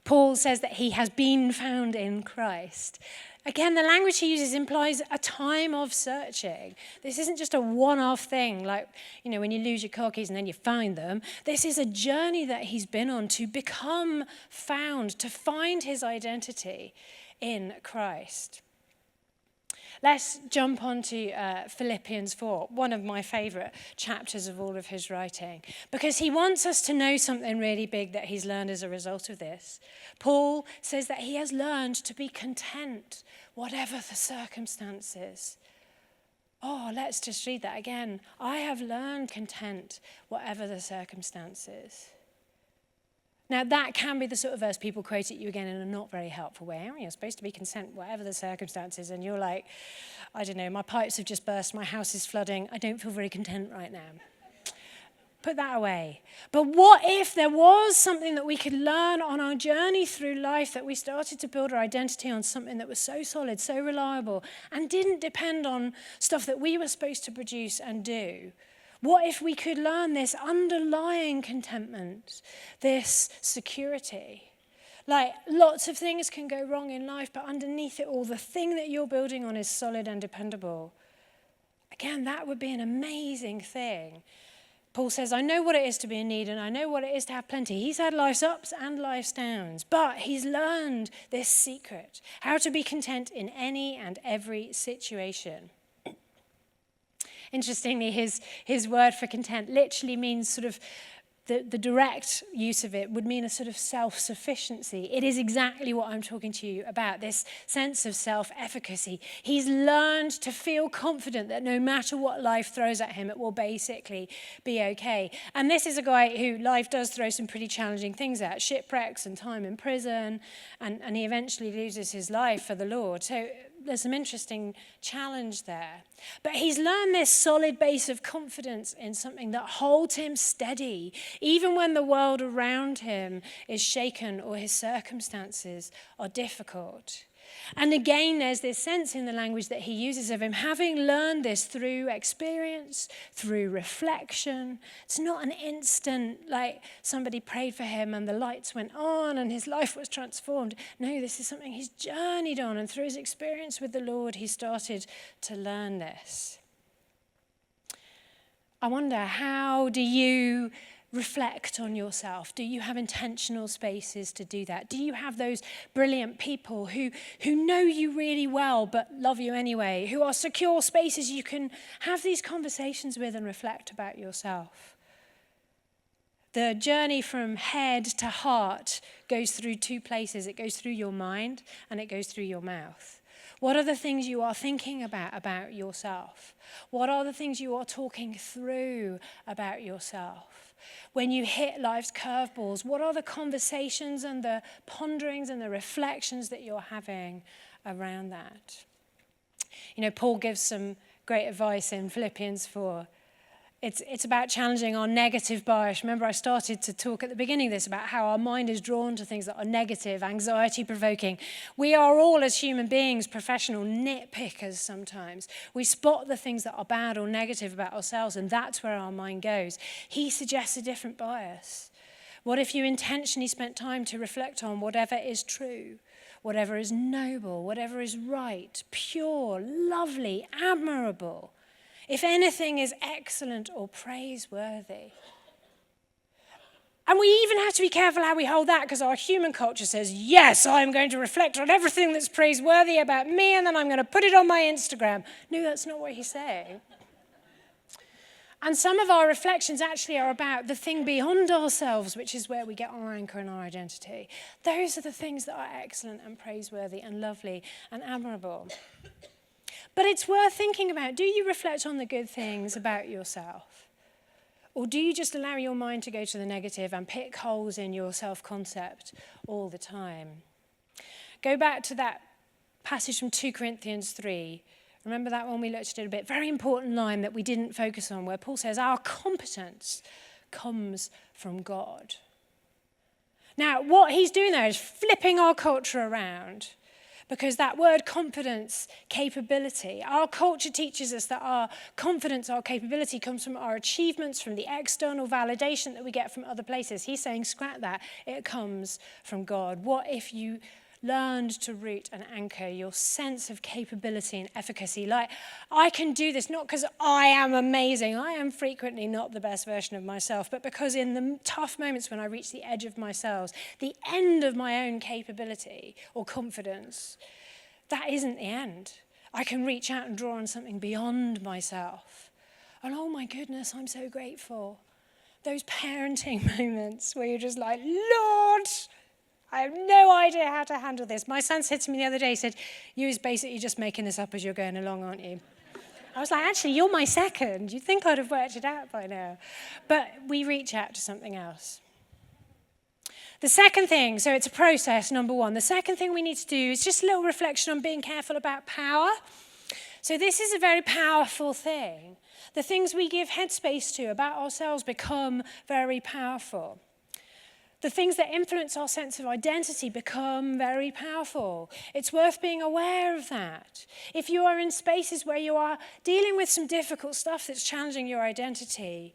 Paul says that he has been found in Christ. Again, the language he uses implies a time of searching. This isn't just a one-off thing, like, when you lose your car keys and then you find them. This is a journey that he's been on to become found, to find his identity in Christ. Let's jump on to Philippians 4, one of my favourite chapters of all of his writing, because he wants us to know something really big that he's learned as a result of this. Paul says that he has learned to be content, whatever the circumstances. Oh, let's just read that again. I have learned content, whatever the circumstances. Now, that can be the sort of verse people quote at you again in a not very helpful way. You're supposed to be content, whatever the circumstances, and you're like, I don't know, my pipes have just burst, my house is flooding, I don't feel very content right now. Put that away. But what if there was something that we could learn on our journey through life, that we started to build our identity on something that was so solid, so reliable, and didn't depend on stuff that we were supposed to produce and do? What if we could learn this underlying contentment, this security? Like, lots of things can go wrong in life, but underneath it all, the thing that you're building on is solid and dependable. Again, that would be an amazing thing. Paul says, I know what it is to be in need and I know what it is to have plenty. He's had life's ups and life's downs, but he's learned this secret, how to be content in any and every situation. Interestingly, his word for content literally means sort of the direct use of it would mean a sort of self-sufficiency. It is exactly what I'm talking to you about, this sense of self-efficacy. He's learned to feel confident that no matter what life throws at him, it will basically be okay. And this is a guy who life does throw some pretty challenging things at, shipwrecks and time in prison, and he eventually loses his life for the Lord. So there's some interesting challenge there. But he's learned this solid base of confidence in something that holds him steady, even when the world around him is shaken or his circumstances are difficult. And again, there's this sense in the language that he uses of him having learned this through experience, through reflection. It's not an instant, like somebody prayed for him and the lights went on and his life was transformed. No, this is something he's journeyed on, and through his experience with the Lord, he started to learn this. I wonder, how do you reflect on yourself? Do you have intentional spaces to do that? Do you have those brilliant people who know you really well but love you anyway, who are secure spaces you can have these conversations with and reflect about yourself? The journey from head to heart goes through two places. It goes through your mind and it goes through your mouth. What are the things you are thinking about yourself? What are the things you are talking through about yourself? When you hit life's curveballs, what are the conversations and the ponderings and the reflections that you're having around that? You know, Paul gives some great advice in Philippians 4. It's about challenging our negative bias. Remember, I started to talk at the beginning of this about how our mind is drawn to things that are negative, anxiety-provoking. We are all, as human beings, professional nitpickers sometimes. We spot the things that are bad or negative about ourselves, and that's where our mind goes. He suggests a different bias. What if you intentionally spent time to reflect on whatever is true, whatever is noble, whatever is right, pure, lovely, admirable? If anything is excellent or praiseworthy. And we even have to be careful how we hold that, because our human culture says, yes, I'm going to reflect on everything that's praiseworthy about me, and then I'm going to put it on my Instagram. No, that's not what he's saying. And some of our reflections actually are about the thing beyond ourselves, which is where we get our anchor and our identity. Those are the things that are excellent and praiseworthy and lovely and admirable. But it's worth thinking about. Do you reflect on the good things about yourself? Or do you just allow your mind to go to the negative and pick holes in your self-concept all the time? Go back to that passage from 2 Corinthians 3. Remember that one we looked at a bit? Very important line that we didn't focus on, where Paul says, our competence comes from God. Now, what he's doing there is flipping our culture around. Because that word confidence, capability, our culture teaches us that our confidence, our capability comes from our achievements, from the external validation that we get from other places. He's saying, scrap that, it comes from God. What if you learned to root and anchor your sense of capability and efficacy? Like, I can do this not because I am amazing. I am frequently not the best version of myself, but because in the tough moments when I reach the edge of myself, the end of my own capability or confidence, that isn't the end. I can reach out and draw on something beyond myself. And oh my goodness, I'm so grateful. Those parenting moments where you're just like, Lord, I have no idea how to handle this. My son said to me the other day, he said, you is basically just making this up as you're going along, aren't you? I was like, actually, you're my second. You'd think I'd have worked it out by now. But we reach out to something else. The second thing, so it's a process, number one. The second thing we need to do is just a little reflection on being careful about power. So this is a very powerful thing. The things we give headspace to about ourselves become very powerful. The things that influence our sense of identity become very powerful. It's worth being aware of that. If you are in spaces where you are dealing with some difficult stuff that's challenging your identity,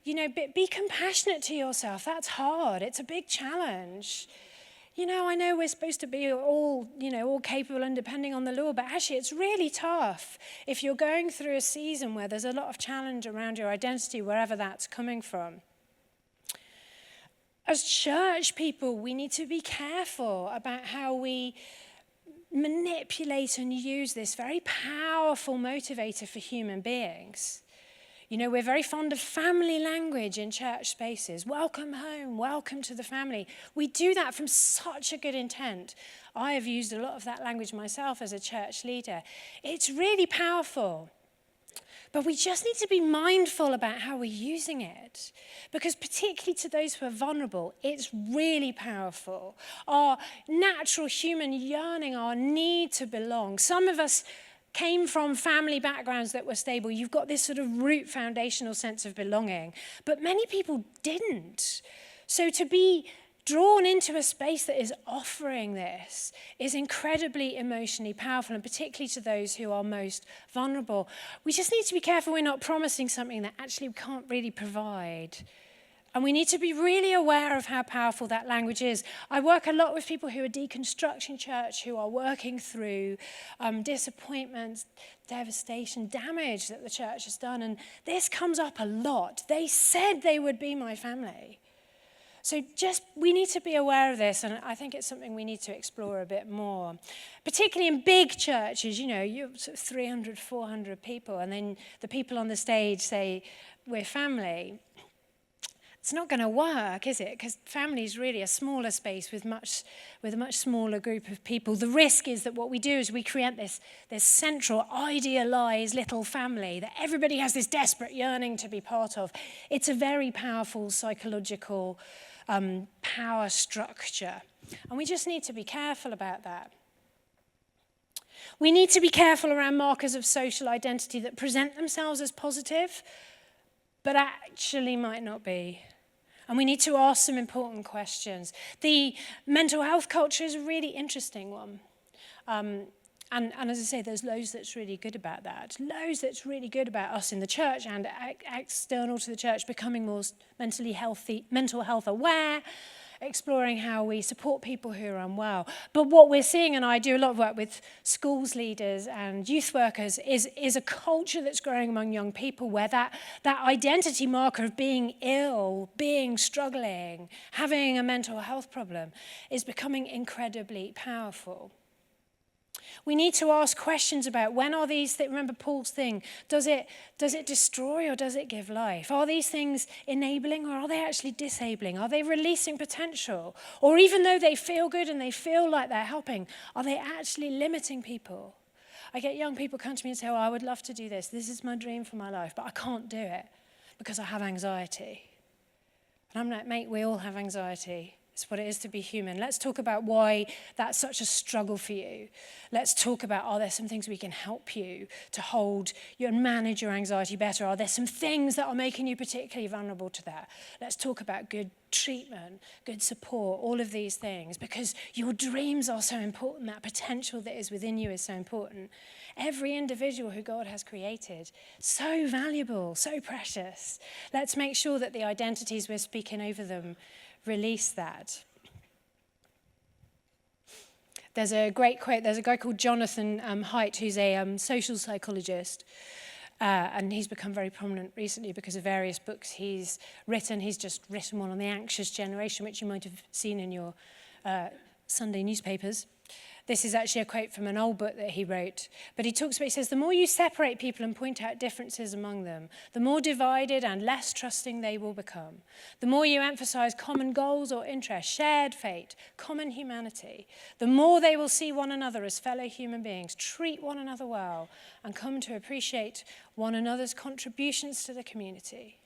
you know, be compassionate to yourself. That's hard. It's a big challenge. I know we're supposed to be all capable and depending on the Lord, but actually it's really tough if you're going through a season where there's a lot of challenge around your identity, wherever that's coming from. As church people, we need to be careful about how we manipulate and use this very powerful motivator for human beings. We're very fond of family language in church spaces. Welcome home, welcome to the family. We do that from such a good intent. I have used a lot of that language myself as a church leader. It's really powerful. But we just need to be mindful about how we're using it. Because particularly to those who are vulnerable, it's really powerful. Our natural human yearning, our need to belong. Some of us came from family backgrounds that were stable. You've got this sort of root foundational sense of belonging. But many people didn't. So to be drawn into a space that is offering this is incredibly emotionally powerful, and particularly to those who are most vulnerable. We just need to be careful we're not promising something that actually we can't really provide. And we need to be really aware of how powerful that language is. I work a lot with people who are deconstructing church, who are working through disappointments, devastation, damage that the church has done. And this comes up a lot. They said they would be my family. So we need to be aware of this, and I think it's something we need to explore a bit more. Particularly in big churches, you're sort of 300, 400 people, and then the people on the stage say, we're family. It's not going to work, is it? Because family is really a smaller space with a much smaller group of people. The risk is that what we do is we create this central, idealized little family that everybody has this desperate yearning to be part of. It's a very powerful psychological power structure. And we just need to be careful about that. We need to be careful around markers of social identity that present themselves as positive, but actually might not be. And we need to ask some important questions. The mental health culture is a really interesting one. And as I say, there's loads that's really good about that. Loads that's really good about us in the church and external to the church becoming more mental health aware, exploring how we support people who are unwell. But what we're seeing, and I do a lot of work with schools leaders and youth workers, is a culture that's growing among young people where that identity marker of being ill, being struggling, having a mental health problem is becoming incredibly powerful. We need to ask questions about when are these things, remember Paul's thing, does it destroy or does it give life? Are these things enabling or are they actually disabling? Are they releasing potential? Or even though they feel good and they feel like they're helping, are they actually limiting people? I get young people come to me and say, I would love to do this. This is my dream for my life, but I can't do it because I have anxiety. And I'm like, mate, we all have anxiety. It's what it is to be human. Let's talk about why that's such a struggle for you. Let's talk about, are there some things we can help you to hold you and manage your anxiety better? Are there some things that are making you particularly vulnerable to that? Let's talk about good treatment, good support, all of these things, because your dreams are so important. That potential that is within you is so important. Every individual who God has created, so valuable, so precious. Let's make sure that the identities we're speaking over them release that. There's a great quote. There's a guy called Jonathan Haidt who's a social psychologist, and he's become very prominent recently because of various books he's written. He's just written one on the anxious generation, which you might have seen in your Sunday newspapers. This is actually a quote from an old book that he wrote. But he says, the more you separate people and point out differences among them, the more divided and less trusting they will become. The more you emphasize common goals or interests, shared fate, common humanity, the more they will see one another as fellow human beings, treat one another well, and come to appreciate one another's contributions to the community.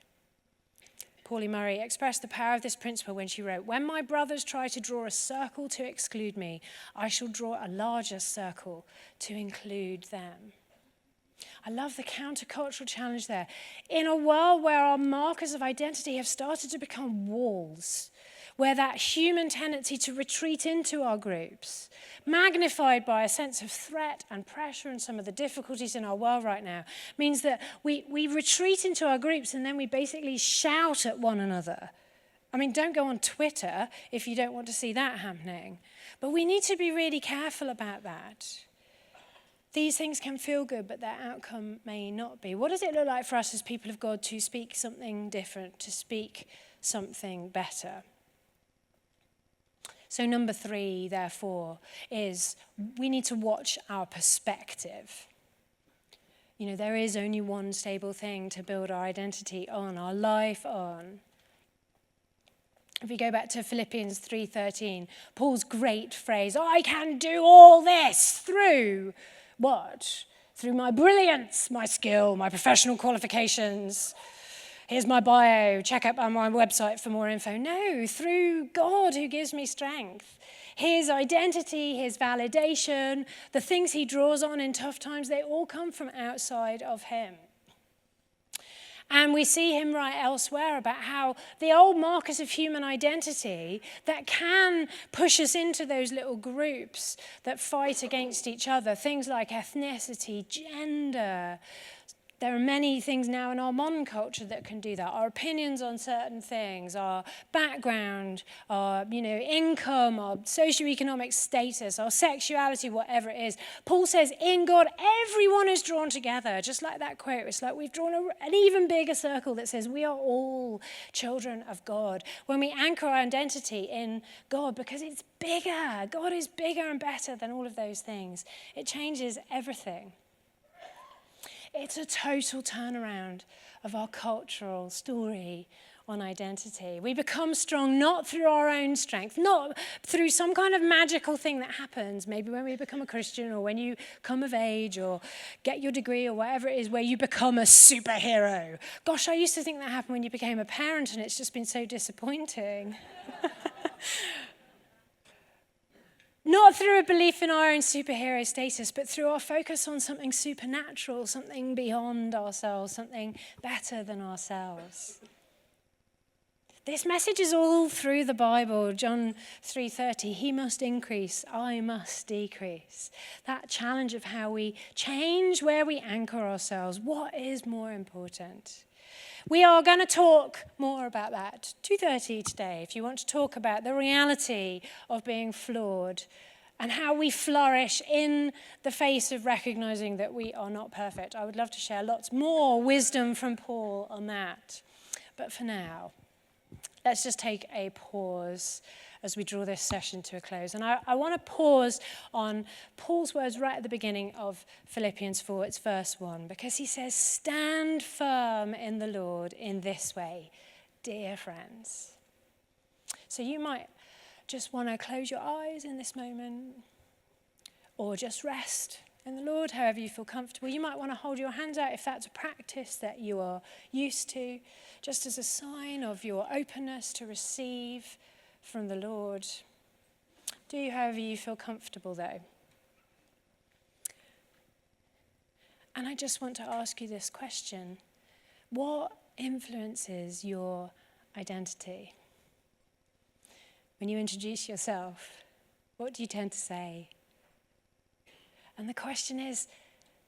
Pauli Murray expressed the power of this principle when she wrote, when my brothers try to draw a circle to exclude me, I shall draw a larger circle to include them. I love the countercultural challenge there. In a world where our markers of identity have started to become walls, where that human tendency to retreat into our groups, magnified by a sense of threat and pressure and some of the difficulties in our world right now, means that we retreat into our groups and then we basically shout at one another I mean, don't go on Twitter if you don't want to see that happening. But we need to be really careful about that. These things can feel good, but their outcome may not be. What does it look like for us as people of God to speak something different, to speak something better? So 3, therefore, is we need to watch our perspective. You know, there is only one stable thing to build our identity on, our life on. If we go back to Philippians 3:13, Paul's great phrase, I can do all this through what? Through my brilliance, my skill, my professional qualifications. Here's my bio, check out on my website for more info. No, through God who gives me strength. His identity, his validation, the things he draws on in tough times, they all come from outside of him. And we see him write elsewhere about how the old markers of human identity that can push us into those little groups that fight against each other, things like ethnicity, gender. There are many things now in our modern culture that can do that. Our opinions on certain things, our background, our income, our socioeconomic status, our sexuality, whatever it is. Paul says, in God, everyone is drawn together. Just like that quote, it's like we've drawn an even bigger circle that says we are all children of God. When we anchor our identity in God, because it's bigger. God is bigger and better than all of those things. It changes everything. It's a total turnaround of our cultural story on identity. We become strong not through our own strength, not through some kind of magical thing that happens, maybe when we become a Christian or when you come of age or get your degree or whatever it is, where you become a superhero. Gosh, I used to think that happened when you became a parent, and it's just been so disappointing. Not through a belief in our own superhero status, but through our focus on something supernatural, something beyond ourselves, something better than ourselves. This message is all through the Bible. John 3:30, he must increase, I must decrease. That challenge of how we change where we anchor ourselves. What is more important? We are going to talk more about that. 2:30 today, if you want to talk about the reality of being flawed and how we flourish in the face of recognizing that we are not perfect. I would love to share lots more wisdom from Paul on that. But for now, let's just take a pause as we draw this session to a close. And I want to pause on Paul's words right at the beginning of Philippians 4, it's verse 1, because he says, stand firm in the Lord in this way, dear friends. So you might just want to close your eyes in this moment, or just rest in the Lord, however you feel comfortable. You might want to hold your hands out if that's a practice that you are used to, just as a sign of your openness to receive from the Lord. Do however you feel comfortable, though. And I just want to ask you this question. What influences your identity? When you introduce yourself, what do you tend to say? And the question is,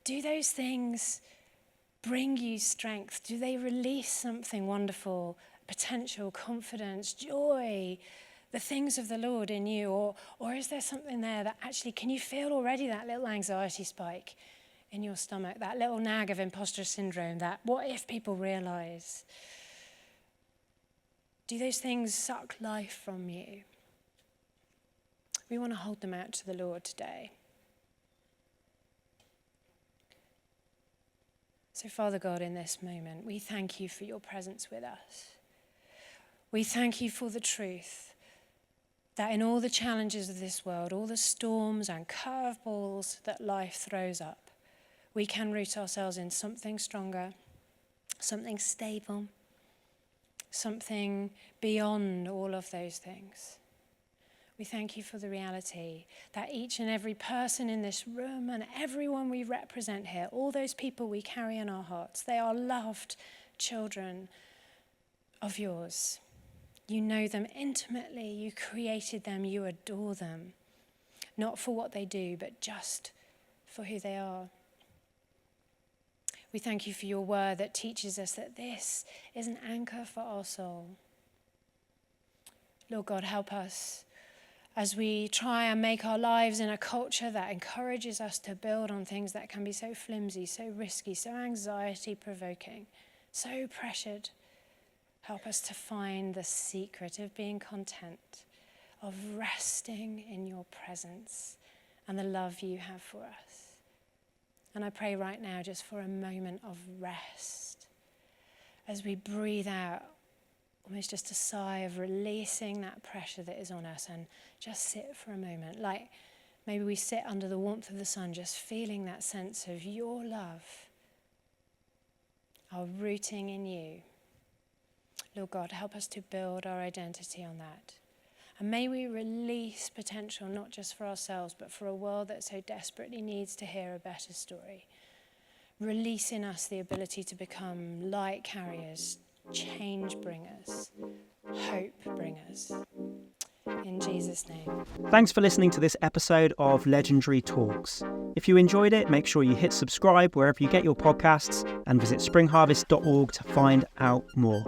do those things bring you strength? Do they release something wonderful, potential, confidence, joy, the things of the Lord in you? Or is there something there that actually, can you feel already that little anxiety spike in your stomach, that little nag of imposter syndrome, that what if people realize? Do those things suck life from you? We want to hold them out to the Lord today. So, Father God, in this moment, we thank you for your presence with us. We thank you for the truth that in all the challenges of this world, all the storms and curveballs that life throws up, we can root ourselves in something stronger, something stable, something beyond all of those things. We thank you for the reality that each and every person in this room and everyone we represent here, all those people we carry in our hearts, they are loved children of yours. You know them intimately, you created them, you adore them, not for what they do, but just for who they are. We thank you for your word that teaches us that this is an anchor for our soul. Lord God, help us as we try and make our lives in a culture that encourages us to build on things that can be so flimsy, so risky, so anxiety-provoking, so pressured. Help us to find the secret of being content, of resting in your presence and the love you have for us. And I pray right now just for a moment of rest as we breathe out, almost just a sigh of releasing that pressure that is on us, and just sit for a moment. Like maybe we sit under the warmth of the sun, just feeling that sense of your love, our rooting in you. Lord God, help us to build our identity on that. And may we release potential not just for ourselves, but for a world that so desperately needs to hear a better story. Release in us the ability to become light carriers, change bringers, hope bringers. In Jesus' name. Thanks for listening to this episode of Legendary Talks. If you enjoyed it, make sure you hit subscribe wherever you get your podcasts and visit springharvest.org to find out more.